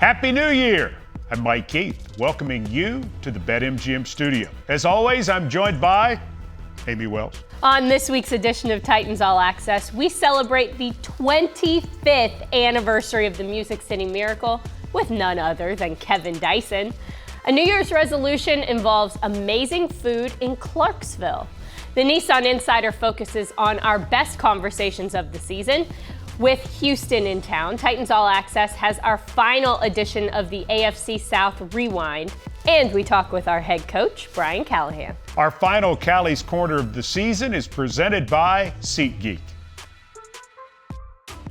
Happy New Year! I'm Mike Keith, welcoming you to the BetMGM studio. As always, I'm joined by Amy Wells. On this week's edition of Titans All Access, we celebrate the 25th anniversary of the Music City Miracle with none other than Kevin Dyson. A New Year's resolution involves amazing food in Clarksville. The Nissan Insider focuses on our best conversations of the season. With Houston in town, Titans All Access has our final edition of the AFC South Rewind, and we talk with our head coach, Brian Callahan. Our final Callys Corner of the season is presented by SeatGeek.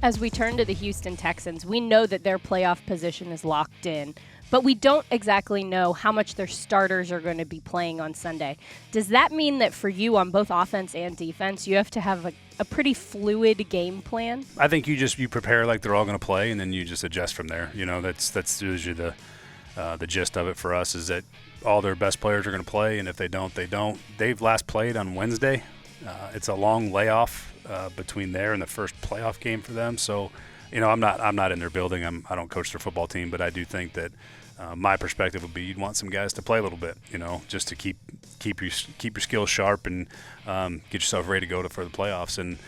As we turn to the Houston Texans, we know that their playoff position is locked in, but we don't exactly know how much their starters are going to be playing on Sunday. Does that mean that for you on both offense and defense, you have to have a pretty fluid game plan? I think you prepare like they're all going to play, and then you just adjust from there. You know, that's usually the gist of it for us, is that all their best players are going to play, and if they don't, they don't. They've last played on Wednesday. It's a long layoff between there and the first playoff game for them. So, you know, I'm not in their building. I don't coach their football team, but I do think that my perspective would be you'd want some guys to play a little bit, you know, just to keep your skills sharp and get yourself ready to go for the playoffs. And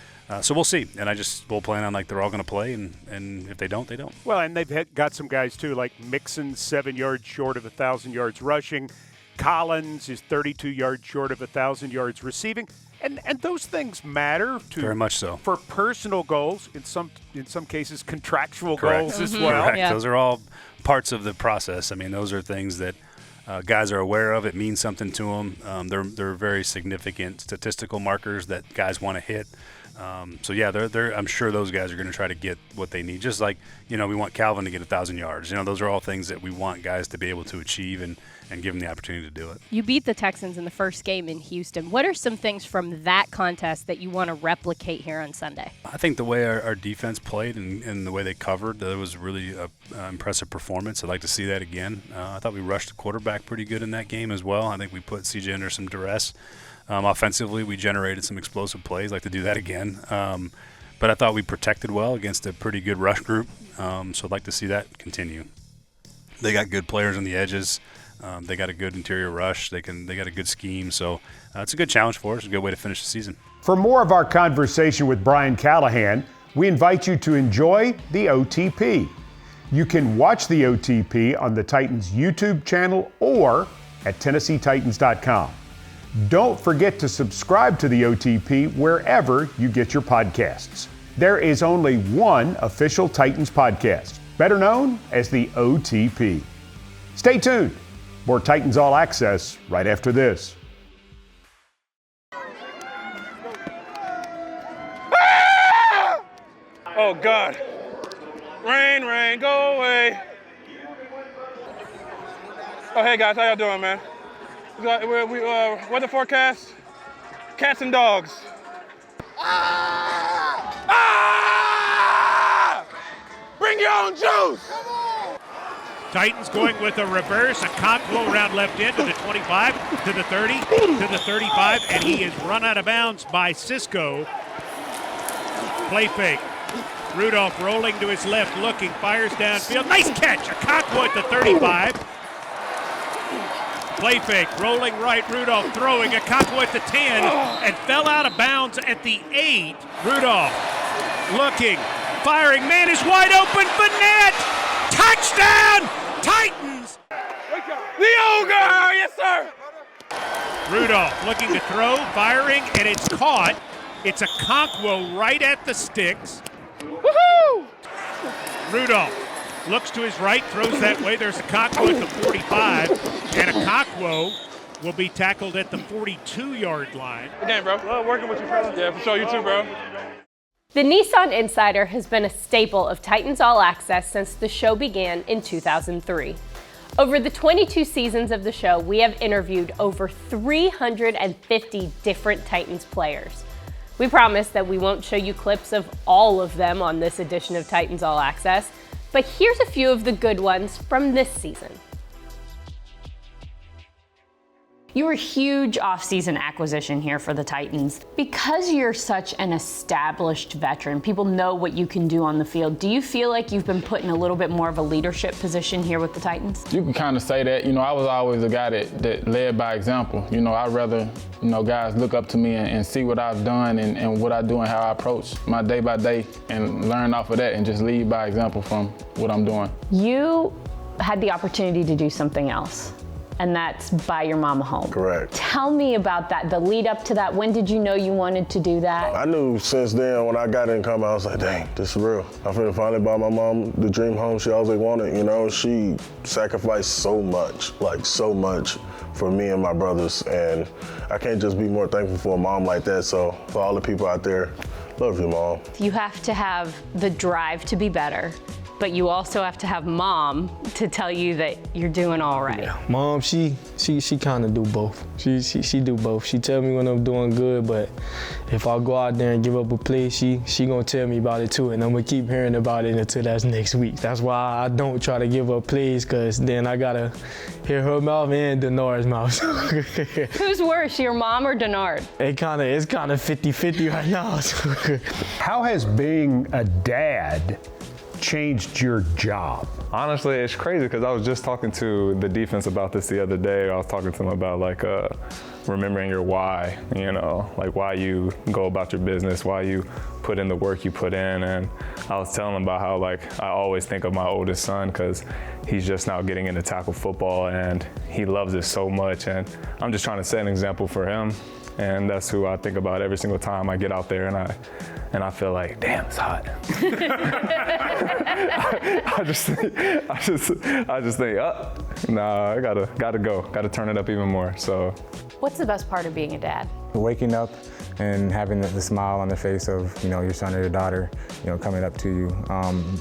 so we'll see. And we'll plan on like they're all going to play, and if they don't, they don't. Well, and they've got some guys too, like Mixon, 7 yards short of 1,000 yards rushing. Collins is 32 yards short of 1,000 yards receiving. And those things matter very much so for personal goals, in some cases contractual Correct. goals as well. Correct. Yeah. Those are all parts of the process. I mean, those are things that guys are aware of. It means something to them. They're very significant statistical markers that guys want to hit. So yeah, I'm sure those guys are going to try to get what they need. Just like, you know, we want Calvin to get 1,000 yards. You know, those are all things that we want guys to be able to achieve and give them the opportunity to do it. You beat the Texans in the first game in Houston. What are some things from that contest that you want to replicate here on Sunday? I think the way our defense played and the way they covered, that was really an impressive performance. I'd like to see that again. I thought we rushed the quarterback pretty good in that game as well. I think we put CJ under some duress. Offensively, we generated some explosive plays. I'd like to do that again. But I thought we protected well against a pretty good rush group. So I'd like to see that continue. They got good players on the edges. They got a good interior rush. They got a good scheme. So it's a good challenge for us. It's a good way to finish the season. For more of our conversation with Brian Callahan, we invite you to enjoy the OTP. You can watch the OTP on the Titans YouTube channel or at TennesseeTitans.com. Don't forget to subscribe to the OTP wherever you get your podcasts. There is only one official Titans podcast, better known as the OTP. Stay tuned. More Titans All Access right after this. Oh, God. Rain, go away. Oh, hey, guys, how y'all doing, man? What's the forecast? Cats and dogs. Bring your own juice! Titans going with a reverse, a Conquo around left end to the 25, to the 30, to the 35, and he is run out of bounds by Cisco. Play fake. Rudolph rolling to his left, looking, fires downfield. Nice catch, a Conquo at the 35. Play fake, rolling right, Rudolph throwing, a Conquo at the 10, and fell out of bounds at the 8. Rudolph looking, firing, man is wide open, Fournette! Touchdown! Titans! The Ogre! Yes, sir! Rudolph looking to throw, firing, and it's caught. It's a Conquo right at the sticks. Woohoo! Rudolph looks to his right, throws that way. There's a Conquo at the 45, and a Conquo will be tackled at the 42-yard line. Good game, bro. Love working with you, fellas. Yeah, for sure. You too, bro. The Nissan Insider has been a staple of Titans All Access since the show began in 2003. Over the 22 seasons of the show, we have interviewed over 350 different Titans players. We promise that we won't show you clips of all of them on this edition of Titans All Access, but here's a few of the good ones from this season. You were a huge offseason acquisition here for the Titans. Because you're such an established veteran, people know what you can do on the field. Do you feel like you've been put in a little bit more of a leadership position here with the Titans? You can kind of say that. You know, I was always a guy that led by example. You know, I'd rather, you know, guys look up to me and see what I've done and what I do and how I approach my day by day and learn off of that and just lead by example from what I'm doing. You had the opportunity to do something else, and that's buy your mom a home. Correct. Tell me about that, the lead up to that. When did you know you wanted to do that? I knew since then when I got income, I was like, dang, this is real. I'm finna finally buy my mom the dream home she always wanted. You know, she sacrificed so much, like so much for me and my brothers. And I can't just be more thankful for a mom like that. So for all the people out there, love you, Mom. You have to have the drive to be better, but you also have to have Mom to tell you that you're doing all right. Yeah. Mom, she kind of do both. She do both. She tell me when I'm doing good, but if I go out there and give up a play, she gonna tell me about it too, and I'm gonna keep hearing about it until that's next week. That's why I don't try to give up plays, cause then I gotta hear her mouth and Denard's mouth. Who's worse, your mom or Denard? It's kind of 50-50 right now. How has being a dad changed your job? Honestly, it's crazy because I was just talking to the defense about this the other day. I was talking to them about like remembering your why, you know, like why you go about your business, why you put in the work you put in. And I was telling them about how like I always think of my oldest son because he's just now getting into tackle football and he loves it so much. And I'm just trying to set an example for him. And that's who I think about every single time I get out there and I feel like, damn, it's hot. I just think, nah, I gotta go, gotta turn it up even more. So, what's the best part of being a dad? Waking up and having the smile on the face of, you know, your son or your daughter, you know, coming up to you.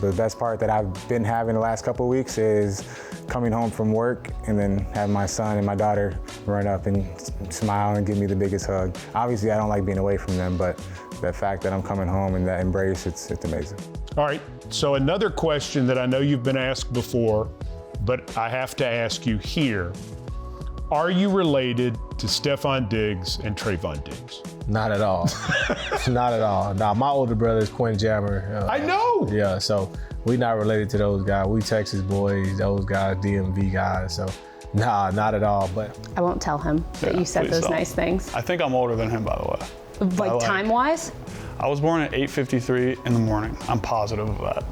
The best part that I've been having the last couple of weeks is coming home from work and then having my son and my daughter run up and smile and give me the biggest hug. Obviously, I don't like being away from them, but the fact that I'm coming home and that embrace, it's amazing. All right, so another question that I know you've been asked before, but I have to ask you here. Are you related to Stefon Diggs and Trayvon Diggs? Not at all. Not at all. Nah, my older brother is Quinn Jammer. I know. Yeah, so we not related to those guys. We Texas boys, those guys, DMV guys. So, nah, not at all. But I won't tell him that you said those nice things. I think I'm older than him, by the way. Like time-wise? I was born at 8:53 in the morning. I'm positive of that.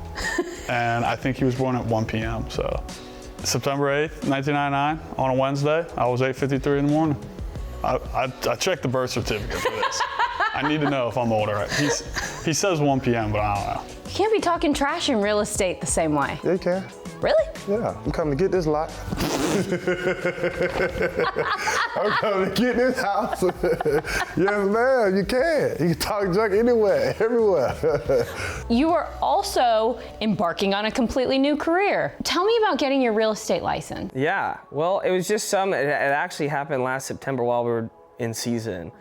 And I think he was born at 1 p.m. So September 8th, 1999, on a Wednesday, I was 8:53 in the morning. I checked the birth certificate for this. I need to know if I'm older. He says 1 p.m., but I don't know. You can't be talking trash in real estate the same way. Yeah, you can. Really? Yeah, I'm coming to get this lot. I'm coming to get this house. Yes, ma'am, you can. You can talk junk anywhere, everywhere. You are also embarking on a completely new career. Tell me about getting your real estate license. Yeah, well, it was just it actually happened last September while we were in season.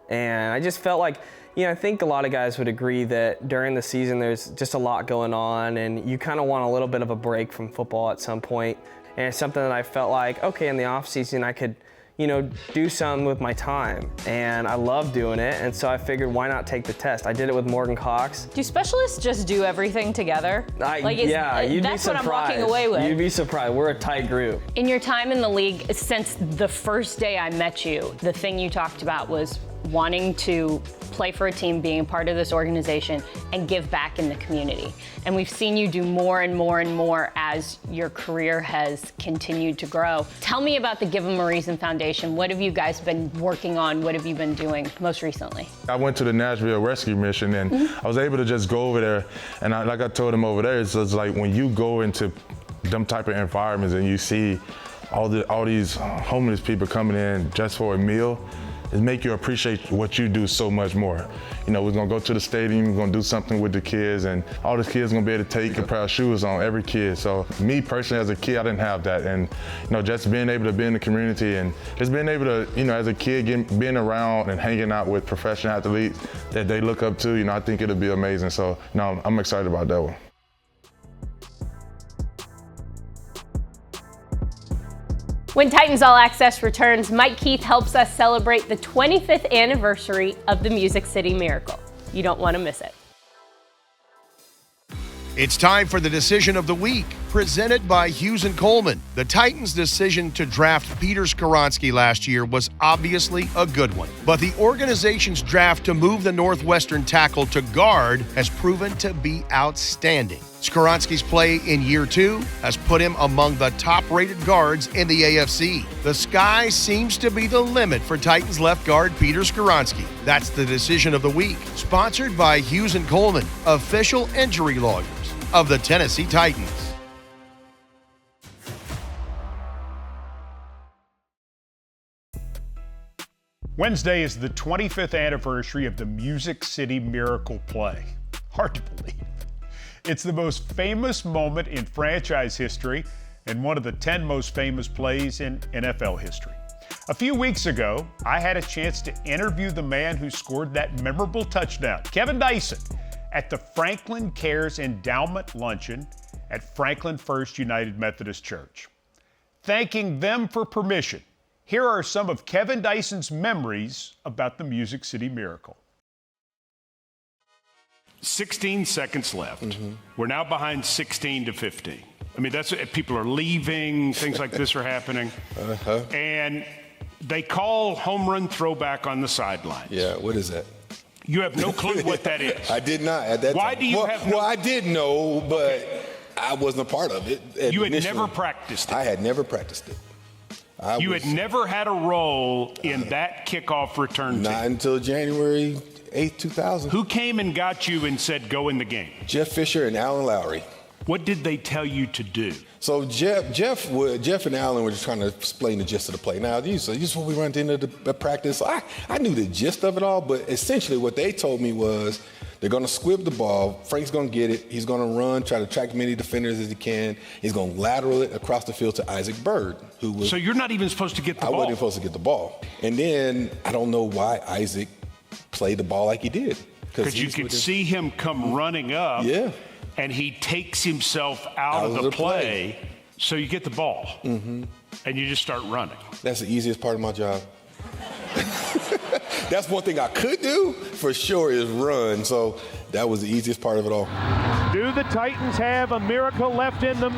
And I just felt like, you know, I think a lot of guys would agree that during the season there's just a lot going on and you kind of want a little bit of a break from football at some point. And it's something that I felt like, okay, in the off season I could, you know, do something with my time. And I love doing it. And so I figured, why not take the test? I did it with Morgan Cox. Do specialists just do everything together? Yeah, you'd be surprised. That's what I'm walking away with. You'd be surprised. We're a tight group. In your time in the league, since the first day I met you, the thing you talked about was wanting to play for a team, being a part of this organization, and give back in the community. And we've seen you do more and more and more as your career has continued to grow. Tell me about the Give 'em a Reason Foundation. What have you guys been working on? What have you been doing most recently? I went to the Nashville Rescue Mission and I was able to just go over there. And like I told them over there, it's like when you go into them type of environments and you see all these homeless people coming in just for a meal, it make you appreciate what you do so much more. You know, we're gonna go to the stadium, we're gonna do something with the kids, and all the kids gonna be able to take a pair of shoes on, every kid. So me personally as a kid, I didn't have that. And you know, just being able to be in the community and just being able to, you know, as a kid, being around and hanging out with professional athletes that they look up to, you know, I think it'll be amazing. So, no, I'm excited about that one. When Titans All Access returns, Mike Keith helps us celebrate the 25th anniversary of the Music City Miracle. You don't want to miss it. It's time for the decision of the week, presented by Hughes & Coleman. The Titans' decision to draft Peter Skoronski last year was obviously a good one, but the organization's draft to move the Northwestern tackle to guard has proven to be outstanding. Skoronski's play in year 2 has put him among the top-rated guards in the AFC. The sky seems to be the limit for Titans left guard Peter Skoronski. That's the decision of the week, sponsored by Hughes & Coleman, official injury lawyers of the Tennessee Titans. Wednesday is the 25th anniversary of the Music City Miracle play. Hard to believe. It's the most famous moment in franchise history and one of the 10 most famous plays in NFL history. A few weeks ago, I had a chance to interview the man who scored that memorable touchdown, Kevin Dyson, at the Franklin Cares Endowment Luncheon at Franklin First United Methodist Church. Thanking them for permission, here are some of Kevin Dyson's memories about the Music City Miracle. 16 seconds left. We're now behind 16-15. I mean, that's people are leaving, things like this are happening. And they call home run throwback on the sideline. Yeah, what is that? You have no clue what that is. I did not at that time. Why do you have no? Well, I did know, but I wasn't a part of it. You had never practiced it. I had never practiced it. You had never had a role in that kickoff return team. Not until January 8th, 2000. Who came and got you and said, go in the game? Jeff Fisher and Alan Lowry. What did they tell you to do? So Jeff and Alan were just trying to explain the gist of the play. Now, this is what we run into the practice. So I knew the gist of it all, but essentially what they told me was they're going to squib the ball. Frank's going to get it. He's going to run, try to track as many defenders as he can. He's going to lateral it across the field to Isaac Byrd, who was. So you're not even supposed to get the ball. I wasn't even supposed to get the ball. And then I don't know why Isaac played the ball like he did. Because you could see him come running up. Yeah. And he takes himself out of the play, so you get the ball, and you just start running. That's the easiest part of my job. That's one thing I could do, for sure, is run. So that was the easiest part of it all. Do the Titans have a miracle left in them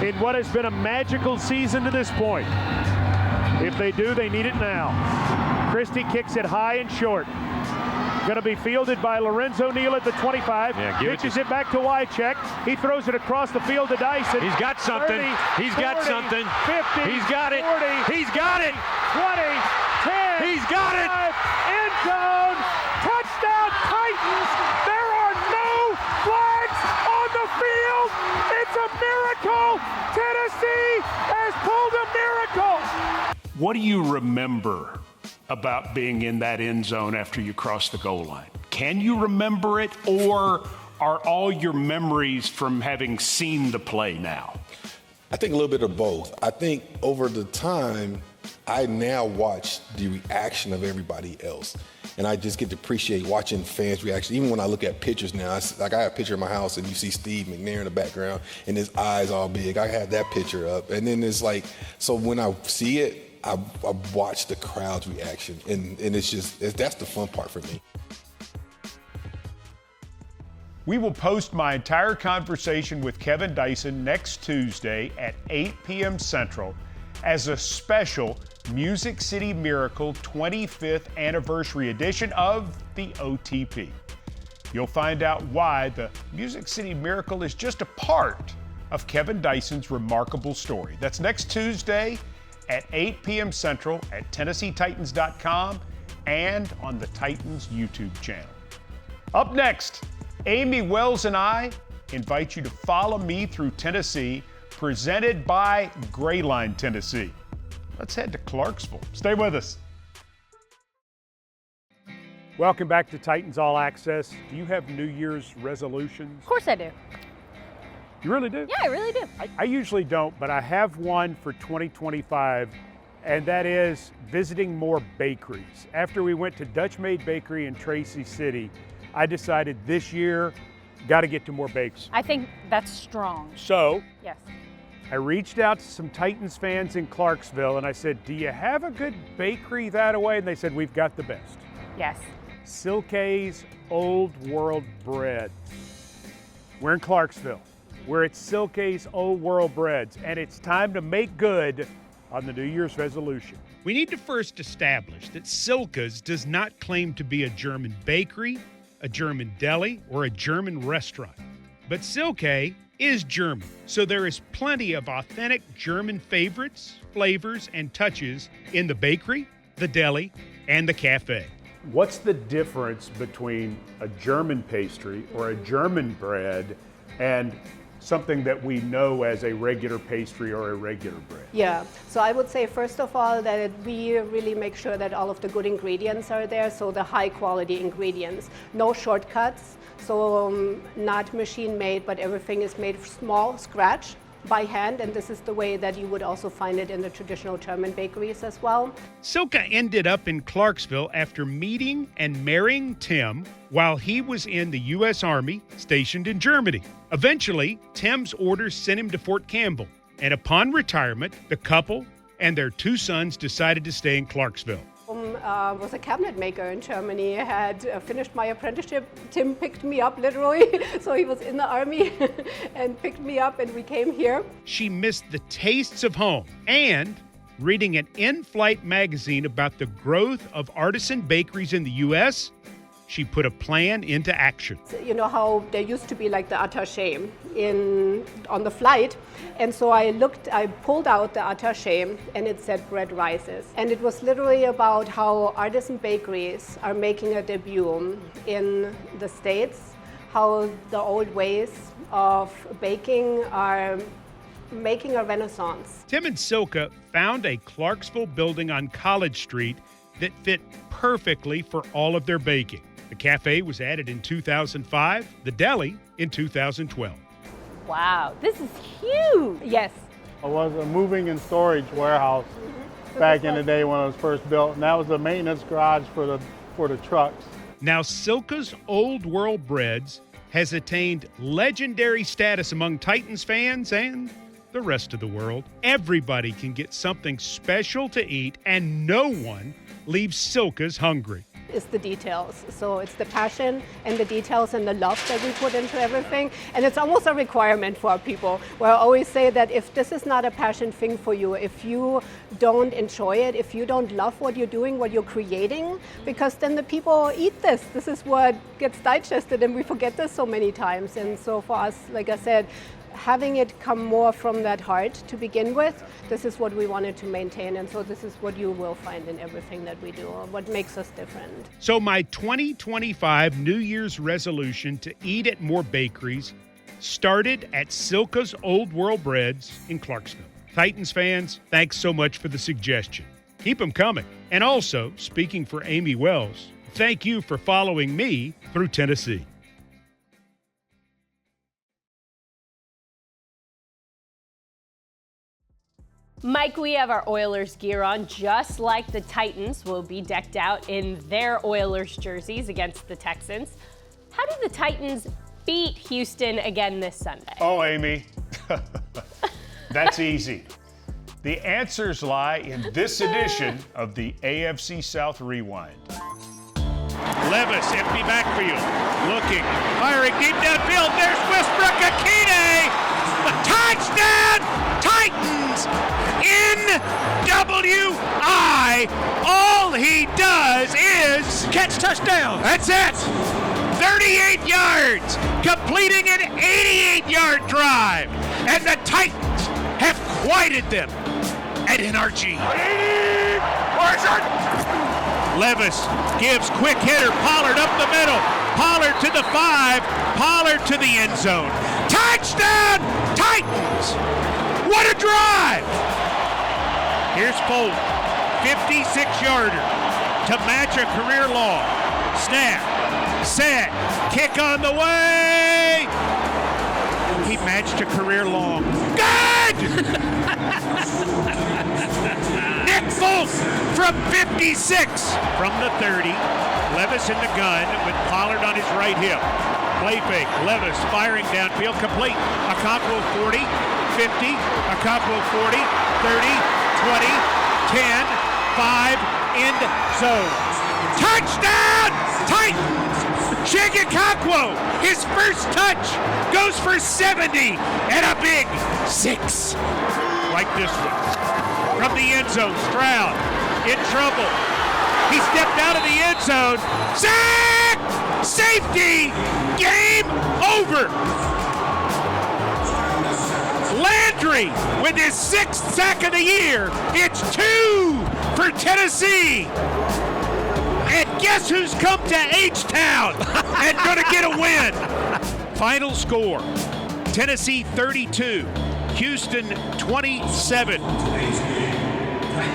in what has been a magical season to this point? If they do, they need it now. Christie kicks it high and short. Going to be fielded by Lorenzo Neal at the 25. Yeah, pitches it back to Wycheck. He throws it across the field to Dyson. He's got something. 30, He's 40, got something. 50. He's got it. 40. He's got it. 20. 10. He's got it. End zone. Touchdown Titans. There are no flags on the field. It's a miracle. Tennessee has pulled a miracle. What do you remember about being in that end zone after you cross the goal line? Can you remember it, or are all your memories from having seen the play now? I think a little bit of both. I think over the time, I now watch the reaction of everybody else. And I just get to appreciate watching fans' reaction. Even when I look at pictures now, I have a picture in my house and you see Steve McNair in the background and his eyes all big. I have that picture up. And then it's like, so when I see it, I watch the crowd's reaction, and that's the fun part for me. We will post my entire conversation with Kevin Dyson next Tuesday at 8 p.m. Central as a special Music City Miracle 25th anniversary edition of the OTP. You'll find out why the Music City Miracle is just a part of Kevin Dyson's remarkable story. That's next Tuesday at 8 p.m. Central at TennesseeTitans.com and on the Titans YouTube channel. Up next, Amy Wells and I invite you to follow me through Tennessee, presented by Grayline Tennessee. Let's head to Clarksville. Stay with us. Welcome back to Titans All Access. Do you have New Year's resolutions? Of course I do. You really do? Yeah, I really do. I usually don't, but I have one for 2025, and that is visiting more bakeries. After we went to Dutch Made Bakery in Tracy City, I decided this year, got to get to more bakeries. I think that's strong. So, yes, I reached out to some Titans fans in Clarksville and I said, do you have a good bakery that way? And they said, we've got the best. Yes. Silke's Old World Bread. We're in Clarksville. We're at Silke's Old World Breads, and it's time to make good on the New Year's resolution. We need to first establish that Silke's does not claim to be a German bakery, a German deli, or a German restaurant. But Silke is German, so there is plenty of authentic German favorites, flavors, and touches in the bakery, the deli, and the cafe. What's the difference between a German pastry or a German bread and something that we know as a regular pastry or a regular bread? Yeah, so I would say first of all that we really make sure that all of the good ingredients are there, so the high quality ingredients. No shortcuts, so not machine made, but everything is made small, scratch, by hand, and this is the way that you would also find it in the traditional German bakeries as well. Silke ended up in Clarksville after meeting and marrying Tim while he was in the U.S. Army stationed in Germany. Eventually, Tim's orders sent him to Fort Campbell, and upon retirement, the couple and their 2 sons decided to stay in Clarksville. Was a cabinet maker in Germany. I had finished my apprenticeship. Tim picked me up literally, so he was in the army and picked me up and we came here. She missed the tastes of home and reading an in-flight magazine about the growth of artisan bakeries in the U.S., she put a plan into action. You know how there used to be like the attaché on the flight, and so I pulled out the attaché and it said bread rises. And it was literally about how artisan bakeries are making a debut in the States, how the old ways of baking are making a renaissance. Tim and Silke found a Clarksville building on College Street that fit perfectly for all of their baking. The cafe was added in 2005, the deli in 2012. Wow, this is huge. Yes. It was a moving and storage warehouse back in the day when it was first built, and that was the maintenance garage for the trucks. Now, Silke's Old World Breads has attained legendary status among Titans fans and the rest of the world. Everybody can get something special to eat, and no one leaves Silke's hungry. It's the details. So it's the passion and the details and the love that we put into everything. And it's almost a requirement for our people. Where I always say that if this is not a passion thing for you, if you don't enjoy it, if you don't love what you're doing, what you're creating, because then the people eat this. This is what gets digested, and we forget this so many times. And so for us, like I said, having it come more from that heart to begin with, this is what we wanted to maintain, and so this is what you will find in everything that we do, what makes us different. So my 2025 New Year's resolution to eat at more bakeries started at Silke's Old World Breads in Clarksville. Titans fans, thanks so much for the suggestion. Keep them coming. And also, speaking for Amy Wells, thank you for following me through Tennessee. Mike, we have our Oilers gear on, just like the Titans will be decked out in their Oilers jerseys against the Texans. How did the Titans beat Houston again this Sunday? Oh, Amy, that's easy. The answers lie in this edition of the AFC South Rewind. Levis, empty backfield, looking, firing deep downfield. There's Westbrook Akine. Touchdown, Titans! NWI. All he does is catch touchdown. That's it. 38 yards, completing an 88-yard drive, and the Titans have quieted them at NRG. Levis gives quick hitter, Pollard up the middle, Pollard to the 5, Pollard to the end zone. Touchdown, Titans! What a drive! Here's Foley, 56-yarder to match a career long. Snap, set, kick on the way. He matched a career long. Good! Nick Folk from 56. From the 30, Levis in the gun with Pollard on his right hip. Play fake, Levis firing downfield, complete. Okonkwo 40, 50, a couple 40, 30, 20, 10, 5, end zone. Touchdown, Titans! Chigakakwo, his first touch, goes for 70 and a big 6. Like this one. From the end zone, Stroud in trouble. He stepped out of the end zone. Sack! Safety! Game over! Landry with his 6th sack of the year. It's 2 for Tennessee. And guess who's come to H-Town and gonna get a win? Final score, Tennessee 32, Houston 27.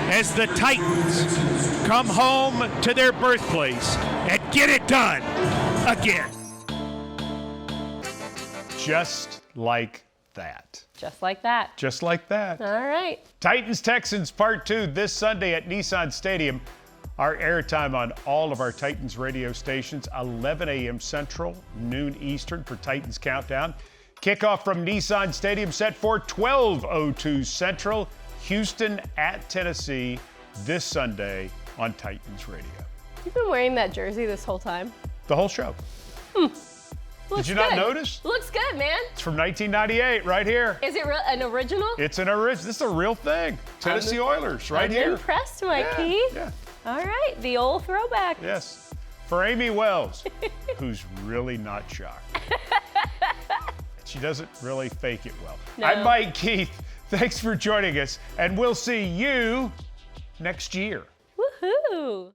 As the Titans come home to their birthplace and get it done again. Just like that. Just like that. Just like that. All right. Titans-Texans Part 2 this Sunday at Nissan Stadium. Our airtime on all of our Titans radio stations, 11 a.m. Central, noon Eastern for Titans Countdown. Kickoff from Nissan Stadium set for 12:02 Central. Houston at Tennessee this Sunday on Titans Radio. You've been wearing that jersey this whole time? The whole show. Did you not notice? Looks good, man. It's from 1998, right here. Is it an original? It's an original. This is a real thing. Tennessee Oilers, right here. I'm impressed, Mikey. Yeah. All right, the old throwback. Yes. For Amy Wells, who's really not shocked. She doesn't really fake it well. No. I'm Mike Keith. Thanks for joining us, and we'll see you next year. Woohoo!